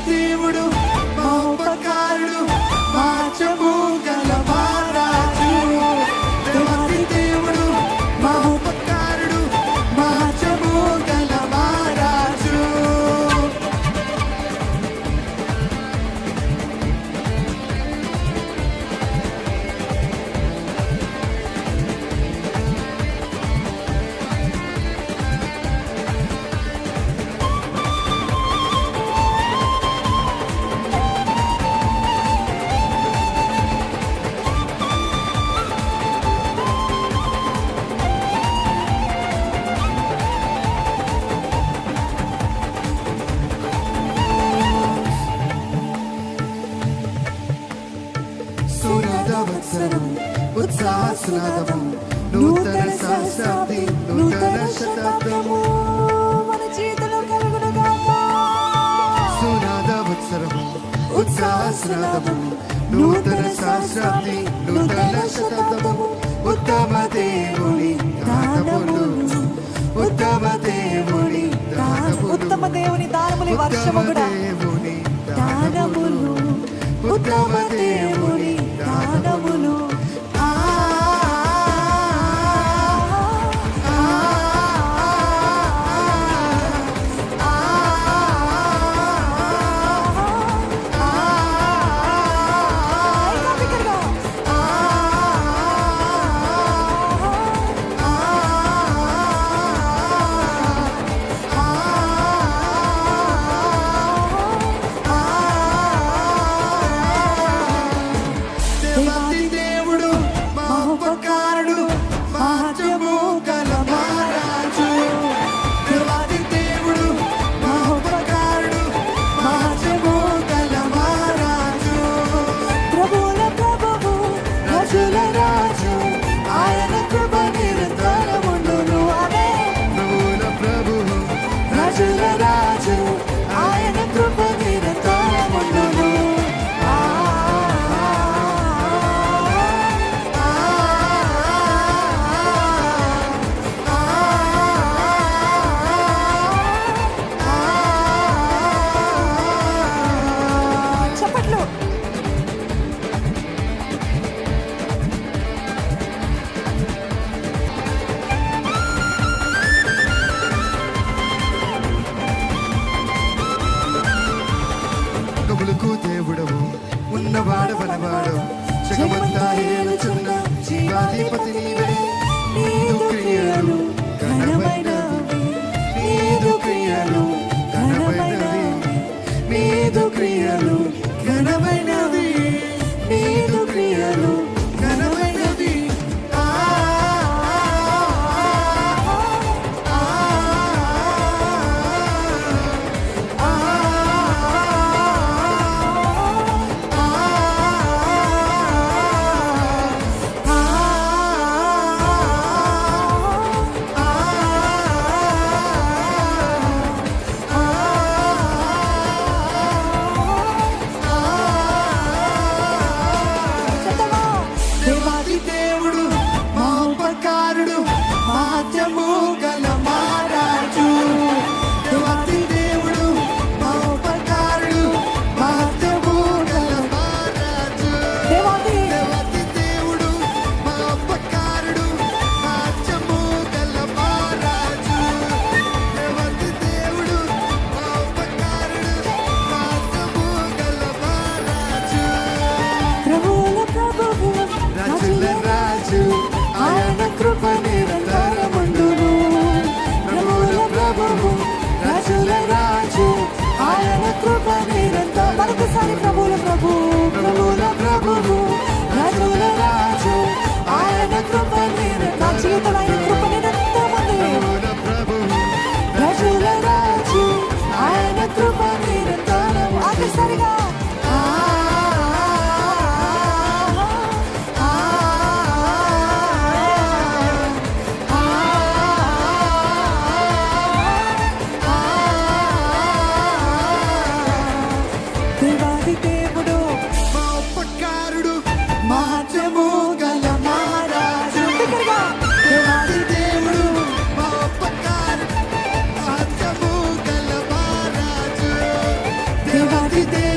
దేవుడు మహోపకారుడు మహాత్యము గల మహారాజు. దేవాది దేవుడు మహోపకారుడు మహాత్యము గల మహారాజు. ఉత్సాహస్నాదము నూతన సహస్రాబ్ది నూతన శతాబ్దము మన జీవితంలో కలుగునుగాక. సునాద వత్సరము ఉత్సాహస్నాదము నూతన సహస్రాబ్ది నూతన శతాబ్దము. ఉత్తమ దేవుని దానములు ఉత్తమ దేవుని దానములు ఉత్తమ దేవుని దానములు వర్షము కూడా దానములు ఉత్తమ దేవుని దానములు. దేవుడు మహోపకారుడు మహాత్యము గల మహారాజు. దేవాది దేవుడు మహోపకారుడు మహాత్యము గల మహారాజు. ప్రభువుల ప్రభువు రాజుల రాజు ఆయన కృప నిరంతరముండును. ఆమేన్. ప్రభువుల ప్రభువు రాజుల రాజు ఆయన కృప నిరంతరముండును. కబులకు దేవుడవు ఉన్నవాడు బలవాడు జగమంతా ఏలుచున్న జీవాధిపతి నీవే. నీదు క్రియలు ఘనమైనవి నీదు క్రియలు ఘనమైనవి నీదు క్రియలు ఘనమైనవి నీదు క్రియలు ఘనమైనవి. దేవుడిదే